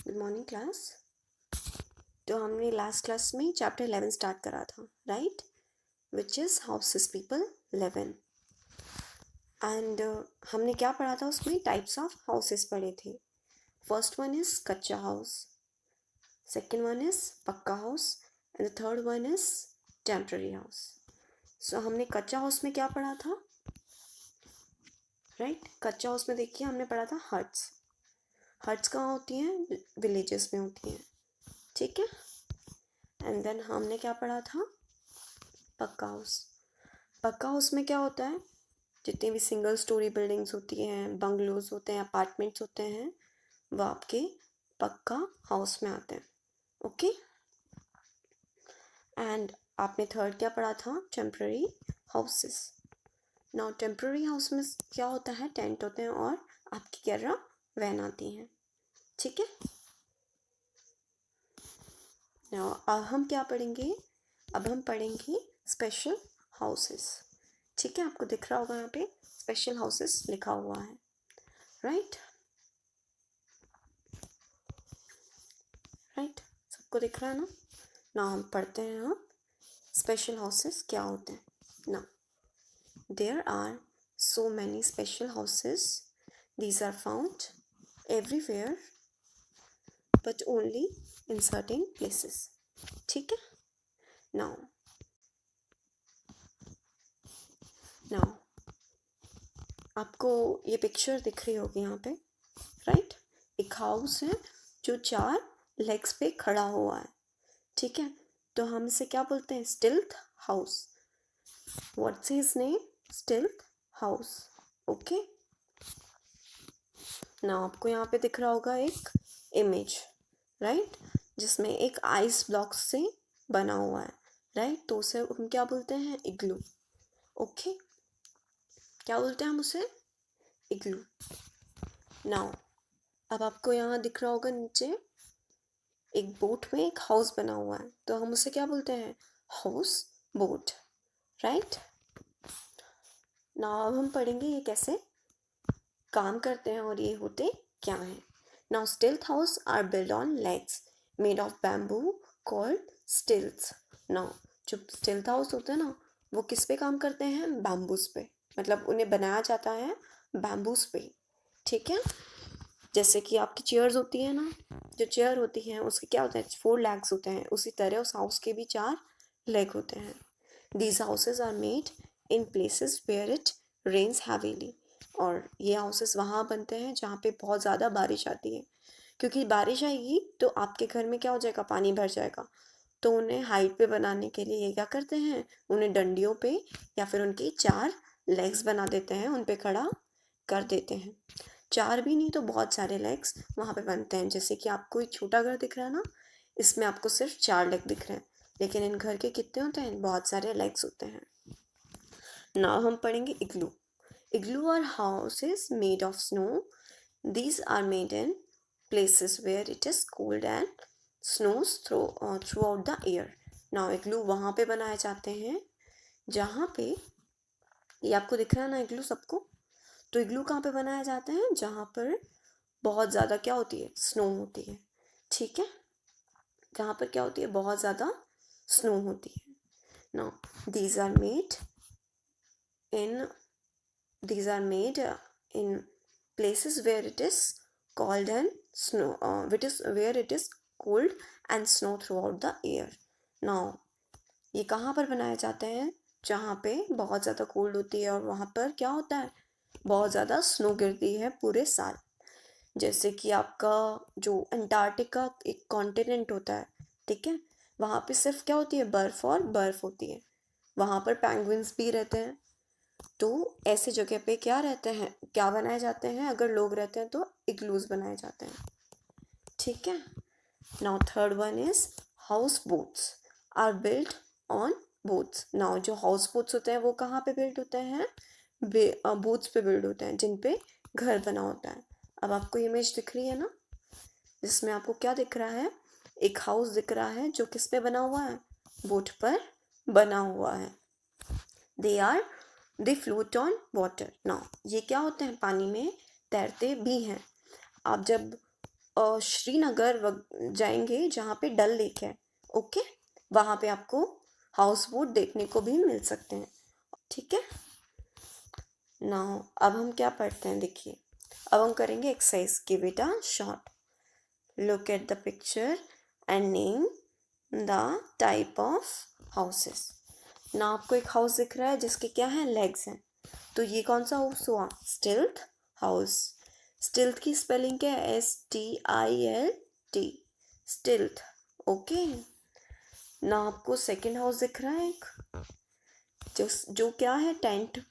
Good morning class. तो हमने last class में चैप्टर 11 स्टार्ट करा था, right, which is houses people live in. And हमने क्या पढ़ा था उसमें? टाइप्स ऑफ हाउसेस पढ़े थे। First one is kutcha house, second one is pucca house and the third one is temporary house. So हमने कच्चा हाउस में क्या पढ़ा था, राइट? कच्चा हाउस में देखिए हमने पढ़ा था हट्स। हट्स कहाँ होती हैं? विलेजेस में होती हैं, ठीक है। एंड देन हमने क्या पढ़ा था? पक्का हाउस। पक्का हाउस में क्या होता है? जितनी भी सिंगल स्टोरी बिल्डिंग्स होती हैं, बंगलोज होते हैं, अपार्टमेंट्स होते हैं, वो आपके पक्का हाउस में आते हैं, ओके। एंड आपने थर्ड क्या पढ़ा था? Temporary houses. Now temporary house में क्या होता है? टेंट होते हैं और आपकी कैरा वैन आती हैं, ठीक है। नाउ अब हम क्या पढ़ेंगे? अब हम पढ़ेंगे स्पेशल हाउसेस, ठीक है। आपको दिख रहा होगा यहाँ पे स्पेशल हाउसेस लिखा हुआ है, राइट राइट, सबको दिख रहा है ना? ना हम पढ़ते हैं हम स्पेशल हाउसेस क्या होते हैं। ना there are so many special houses, these are found everywhere but only in certain places, ठीक है। नाउ नाउ आपको ये पिक्चर दिख रही होगी यहाँ पे, राइट। एक हाउस है जो 4 लेग्स पे खड़ा हुआ है, ठीक है। तो हम इसे क्या बोलते हैं? Stealth house. What's his name? Stealth house, okay. ना आपको यहाँ पे दिख रहा होगा एक इमेज, राइट, जिसमें एक आइस ब्लॉक से बना हुआ है, राइट। तो उसे हम क्या बोलते हैं? इग्लू, ओके। क्या बोलते हैं हम उसे? इग्लू। नाउ अब आपको यहाँ दिख रहा होगा नीचे एक बोट में एक हाउस बना हुआ है, तो हम उसे क्या बोलते हैं? House boat, right. नाउ अब हम पढ़ेंगे ये कैसे काम करते हैं और ये होते क्या हैं। Now stilt house are build on legs made of bamboo called stilts. Now जो स्टिल्थ हाउस होते हैं ना, वो किस पे काम करते हैं? बैम्बूस पे, मतलब उन्हें बनाया जाता है बैम्बूस पे, ठीक है। जैसे कि आपकी चेयर्स होती है ना, जो चेयर होती है उसके क्या होता है? 4 लेग्स होते हैं, उसी तरह उस हाउस के भी 4 लेग होते हैं। These houses are made in places where it rains heavily. और ये हाउसेस वहाँ बनते हैं जहाँ पे बहुत ज़्यादा बारिश आती है, क्योंकि बारिश आएगी तो आपके घर में क्या हो जाएगा? पानी भर जाएगा। तो उन्हें हाइट पे बनाने के लिए ये क्या करते हैं? उन्हें डंडियों पे या फिर उनकी 4 लेग्स बना देते हैं, उन पे खड़ा कर देते हैं। 4 भी नहीं तो बहुत सारे लेग्स वहाँ पे बनते हैं। जैसे कि आपको एक छोटा घर दिख रहा है ना, इसमें आपको सिर्फ 4 लेग दिख रहे हैं, लेकिन इन घर के कितने होते हैं? बहुत सारे लेग्स होते हैं। नाउ हम पढ़ेंगे igloo. Igloo are houses made of snow. These are made in places where it is cold and snows throughout the year. Now igloo वहाँ पे बनाए जाते हैं जहाँ पे, ये आपको दिख रहा है ना इग्लू सबको? तो इग्लू कहाँ पे बनाए जाते हैं? जहाँ पर बहुत ज़्यादा क्या होती है? स्नो होती है, ठीक है। जहाँ पर क्या होती है? बहुत ज़्यादा स्नो होती है। Now these are made in these are made in places where it is cold and snow where it is cold and snow throughout the year. Now ये कहाँ पर बनाए जाते हैं? जहाँ पे बहुत ज़्यादा कोल्ड होती है और वहाँ पर क्या होता है? बहुत ज़्यादा स्नो गिरती है पूरे साल। जैसे कि आपका जो अंटार्कटिका एक कॉन्टिनेंट होता है, ठीक है, वहाँ पे सिर्फ क्या होती है? बर्फ़ और बर्फ़ होती है। वहाँ पर पेंगुइन्स भी रहते हैं। तो ऐसी जगह पे क्या रहते हैं? क्या बनाए जाते हैं? अगर लोग रहते हैं तो इग्लूज बनाए जाते हैं, ठीक है। Now third one is house boats are built on boats. Now जो हाउस बोट्स होते हैं वो कहाँ पे बिल्ड होते हैं? बोट्स पे बिल्ड होते हैं, जिन पे घर बना होता है। अब आपको इमेज दिख रही है ना, जिसमें आपको क्या दिख रहा है? एक हाउस दिख रहा है जो किस पे बना हुआ है? बोट पर बना हुआ है। दे फ्लोट ऑन वाटर। नाउ ये क्या होते हैं? पानी में तैरते भी हैं। आप जब श्रीनगर जाएंगे जहाँ पे डल लेक है, ओके, वहाँ पे आपको हाउस बोट देखने को भी मिल सकते हैं, ठीक है। नाउ अब हम क्या पढ़ते हैं, देखिए अब हम करेंगे एक्सरसाइज के बेटा short. Look at the picture and name the type of houses. ना आपको एक हाउस दिख रहा है जिसके क्या हैं, लेग्स हैं, तो ये कौन सा हाउस हुआ, स्टिल्ट हाउस। स्टिल्ट की स्पेलिंग क्या है, STILT, स्टिल्ट, ओके। ना आपको सेकंड हाउस दिख रहा है एक, जो क्या है, टेंट,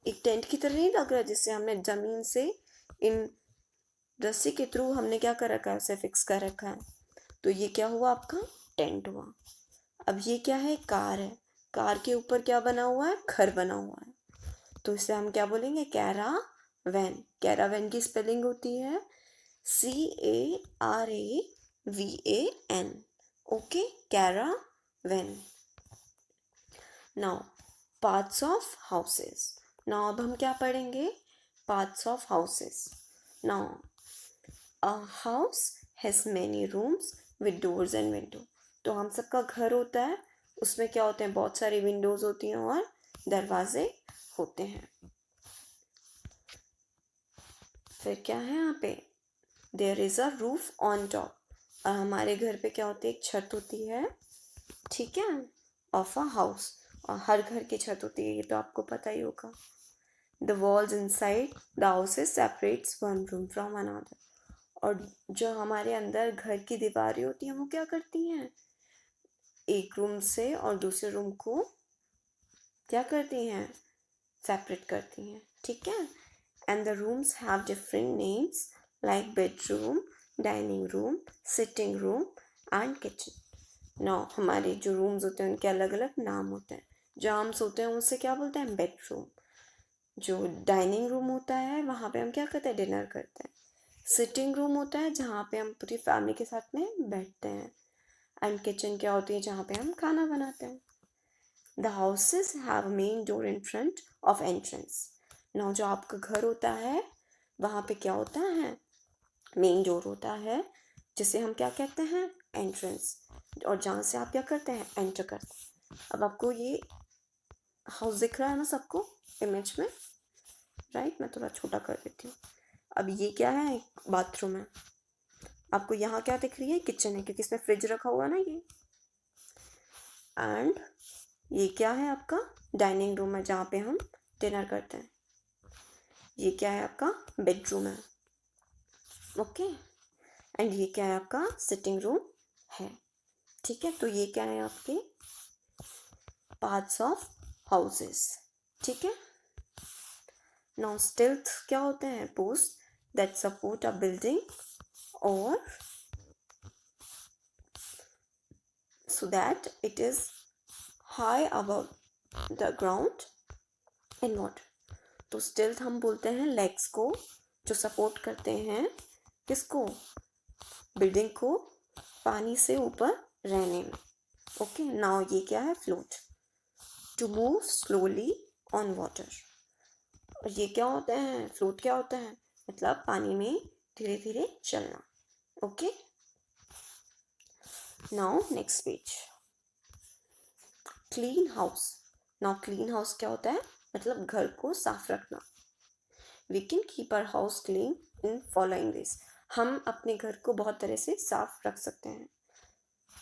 एक टेंट की तरह नहीं लग रहा है, जिससे हमने ज़मीन से इन रस्सी के थ्रू हमने क्या कर रखा है, उसे फिक्स कर रखा है, तो ये क्या हुआ आपका, टेंट हुआ। अब ये क्या है, कार है, कार के ऊपर क्या बना हुआ है, घर बना हुआ है, तो इसे हम क्या बोलेंगे, कैरावैन। कैरावैन की स्पेलिंग होती है CARAVAN, okay, Caravan. Now parts of houses. Now अब हम क्या पढ़ेंगे, parts of houses. Now a house has many rooms with doors and window. तो हम सबका घर होता है, उसमें क्या होते हैं, बहुत सारी विंडोज होती हैं और दरवाजे होते हैं। फिर क्या है यहाँ पे, there is a roof on top. और हमारे घर पे क्या होती है, एक छत होती है, ठीक है, ऑफ अ हाउस, और हर घर की छत होती है, ये तो आपको पता ही होगा। The walls inside the houses separates one room from another. और जो हमारे अंदर घर की दीवारें होती हैं वो क्या करती हैं, एक रूम से और दूसरे रूम को क्या करती हैं, सेपरेट करती हैं, ठीक है। And the rooms have different names like bedroom, dining room, sitting room and kitchen. Now हमारे जो रूम्स होते हैं उनके अलग अलग नाम होते हैं। जहाँ हम सोते हैं उसे क्या बोलते हैं, बेडरूम। जो डाइनिंग रूम होता है वहाँ पे हम क्या करते हैं, डिनर करते हैं। सिटिंग रूम होता है जहाँ पे हम पूरी फैमिली के साथ में बैठते हैं। एंड किचन क्या होती है, जहाँ पे हम खाना बनाते हैं। The houses have main door in front of entrance. Now जो आपका घर होता है वहाँ पे क्या होता है, मेन डोर होता है, जिसे हम क्या कहते हैं, एंट्रेंस, और जहाँ से आप क्या करते हैं, एंटर करते हैं। अब आपको ये हाउस दिख रहा है ना सबको इमेज में, राइट, मैं थोड़ा छोटा कर देती हूँ। अब ये क्या है, बाथरूम है, आपको यहाँ क्या दिख रही है, किचन है, क्योंकि इसमें फ्रिज रखा हुआ है ना ये। एंड ये क्या है आपका, डाइनिंग रूम है, जहाँ पे हम डिनर करते हैं। ये क्या है आपका, बेडरूम है, ओके। एंड ये क्या है आपका, सिटिंग रूम है, ठीक है। तो ये क्या है आपके पार्ट्स ऑफ हाउसेस, ठीक है। नाउ स्टिल्ट क्या होते हैं, post that support a building और so that it is high above the ground in water. तो स्टिल्ट हम बोलते हैं लेग्स को जो सपोर्ट करते हैं किसको, बिल्डिंग को पानी से ऊपर रहने में, ओके। नाउ ये क्या है, float, to move slowly on water. और ये क्या होता है, फ्लोट क्या होता है, मतलब पानी में धीरे धीरे चलना, okay. Now next page, clean house. Now clean house क्या होता है, मतलब घर को साफ रखना। We can keep our house clean in following this. हम अपने घर को बहुत तरह से साफ रख सकते हैं,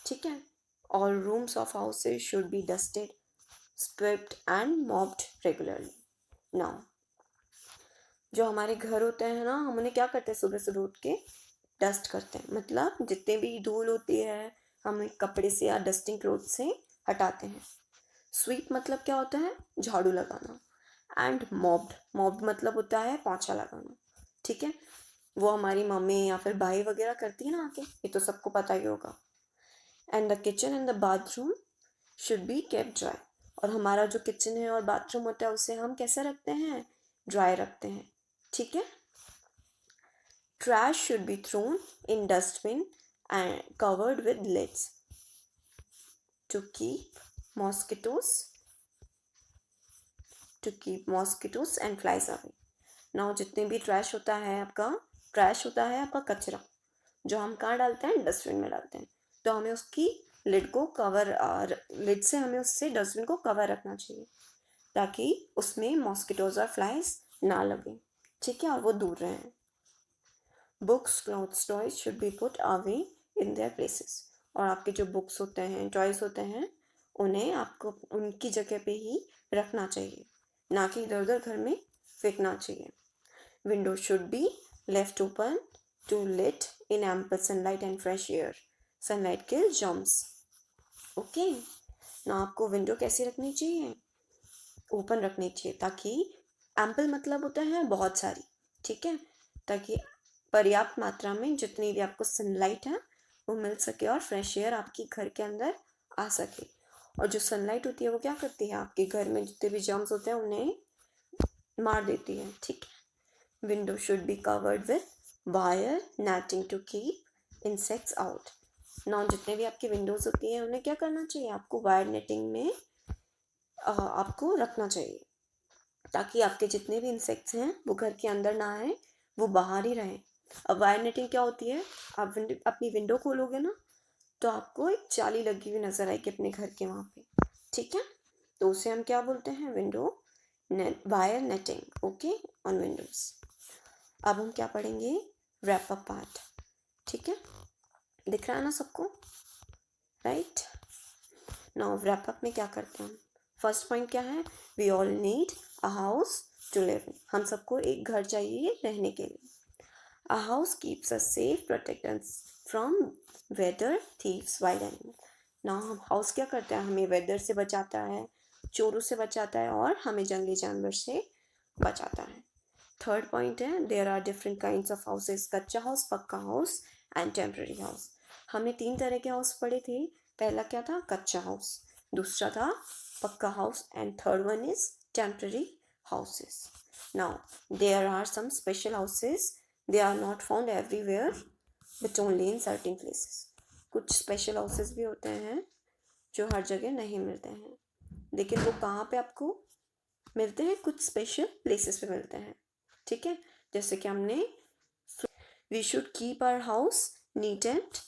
ठीक है। All rooms of houses should be dusted, swept and mopped regularly. Now जो हमारे घर होते हैं ना, हम उन्हें क्या करते हैं, सुबह सुबह उठ के डस्ट करते हैं, मतलब जितने भी धूल होती है हम एक कपड़े से या डस्टिंग क्लॉथ से हटाते हैं। स्वीप मतलब क्या होता है, झाड़ू लगाना। एंड मॉप्ड, मॉप्ड मतलब होता है पोंछा लगाना, ठीक है। वो हमारी मम्मी या फिर भाई वगैरह करती है ना आके, ये तो सबको पता ही होगा। And the kitchen and the bathroom should be kept dry. और हमारा जो किचन है और बाथरूम होता है उसे हम कैसे रखते हैं, ड्राई रखते हैं, ठीक है। Trash should be thrown in dustbin and covered with lids to keep mosquitoes and flies away. Now जितने भी ट्रैश होता है आपका, ट्रैश होता है आपका कचरा, जो हम कहाँ डालते हैं, डस्टबिन में डालते हैं। तो हमें उसकी लिड को कवर, लिड से हमें उससे डस्टबिन को कवर रखना चाहिए ताकि उसमें मॉस्किटोज और फ्लाइज ना लगे, ठीक है, और वो दूर रहें। Books, clothes, toys should be put away in their places. और आपके जो बुक्स होते हैं, टॉयज होते हैं, उन्हें आपको उनकी जगह पे ही रखना चाहिए, ना कि इधर उधर घर में फेंकना चाहिए। Window should be left open to let in ample sunlight and fresh air. Sunlight kill germs. Okay, ना आपको विंडो कैसी रखनी चाहिए, ओपन रखनी चाहिए, ताकि एम्पल मतलब होता है बहुत सारी, ठीक है, ताकि पर्याप्त मात्रा में जितनी भी आपको सनलाइट है वो मिल सके और फ्रेश एयर आपके घर के अंदर आ सके। और जो सनलाइट होती है वो क्या करती है, आपके घर में जितने भी जर्म्स होते हैं उन्हें मार देती है, ठीक है। Window should be covered with wire netting to keep insects out. ना जितने भी आपकी विंडोज होती हैं उन्हें क्या करना चाहिए, आपको वायर नेटिंग में आपको रखना चाहिए ताकि आपके जितने भी इंसेक्ट्स हैं वो घर के अंदर ना आए, वो बाहर ही रहें। अब वायर नेटिंग क्या होती है, आप अपनी विंडो खोलोगे ना तो आपको एक जाली लगी हुई नजर आएगी अपने घर के वहाँ पे, ठीक है। तो उसे हम क्या बोलते हैं, window net, wire netting. Okay, on Windows. अब हम क्या पढ़ेंगे, रैप अप पार्ट, ठीक है, दिख रहा है ना सबको, राइट। नाउ रैप अप में क्या करते हैं हम, फर्स्ट पॉइंट क्या है, we all need a house to live in. हम सबको एक घर चाहिए रहने के लिए। A house keeps us safe, protect us from weather, thieves, wild animal. ना हम हाउस क्या करता है, हमें वेदर से बचाता है, चोरों से बचाता है और हमें जंगली जानवर से बचाता है। थर्ड पॉइंट है, there are different kinds of houses, kutcha house, pucca house and temporary house. हमने 3 तरह के हाउस पढ़े थे। पहला क्या था, कच्चा हाउस, दूसरा था pucca house and third one is temporary houses. Now there are some special houses, they are not found everywhere but only in certain places. कुछ स्पेशल हाउसेस भी होते हैं जो हर जगह नहीं मिलते हैं, लेकिन वो कहाँ पे आपको मिलते हैं, कुछ स्पेशल प्लेसेस पे मिलते हैं, ठीक है। जैसे कि हमने, we should keep our house neat and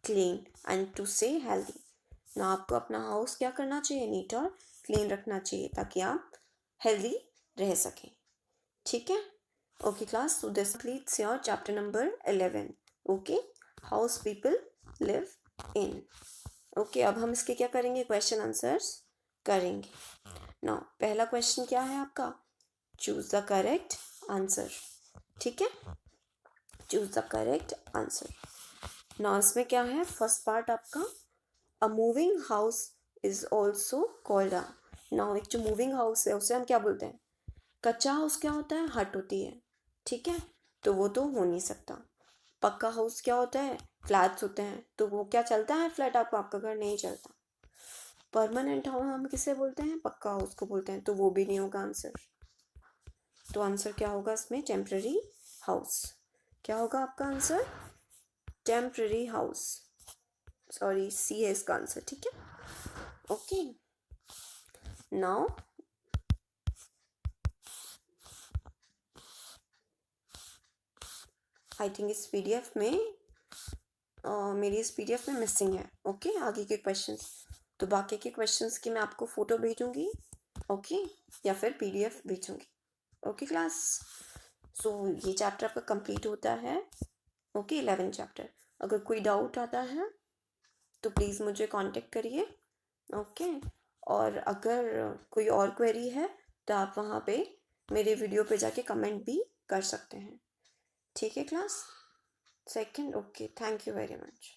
clean and to stay healthy. ना आपको अपना हाउस क्या करना चाहिए, नीट और क्लीन रखना चाहिए ताकि आप हेल्दी रह सकें, ठीक है। Okay class, so this completes your chapter number 11। Okay, house people live in. Okay, अब हम इसके क्या करेंगे, क्वेश्चन आंसर्स करेंगे। नाउ पहला क्वेश्चन क्या है आपका, चूज द करेक्ट आंसर, ठीक है, choose the correct answer. Now इसमें क्या है, फर्स्ट पार्ट आपका, a moving house is also called a. Now एक जो मूविंग हाउस है उसे हम क्या बोलते हैं, कच्चा हाउस क्या होता है, हट होती है, ठीक है, तो वो तो हो नहीं सकता। पक्का हाउस क्या होता है, फ्लैट्स होते हैं, तो वो क्या चलता है फ्लैट, आपका घर नहीं चलता। परमानेंट हाउस हम किसे बोलते हैं, पक्का हाउस को बोलते हैं, तो वो भी नहीं होगा आंसर। तो आंसर क्या होगा इसमें, टेम्पररी हाउस। क्या होगा आपका answer, temporary house, sorry C है इसका आंसर, ठीक है। ओके, नाउ आई थिंक इस पीडीएफ में मेरी इस पीडीएफ में मिसिंग है, ओके, आगे के क्वेश्चंस। तो बाकी के क्वेश्चंस की मैं आपको फ़ोटो भेजूंगी, ओके, या फिर पीडीएफ भेजूंगी। ओके क्लास, सो ये चैप्टर आपका कंप्लीट होता है, ओके, 11 चैप्टर। अगर कोई डाउट आता है तो प्लीज़ मुझे कांटेक्ट करिए, ओके। और अगर कोई और क्वेरी है तो आप वहाँ पे मेरे वीडियो पे जाके कमेंट भी कर सकते हैं, ठीक है class. Second, okay, thank you very much.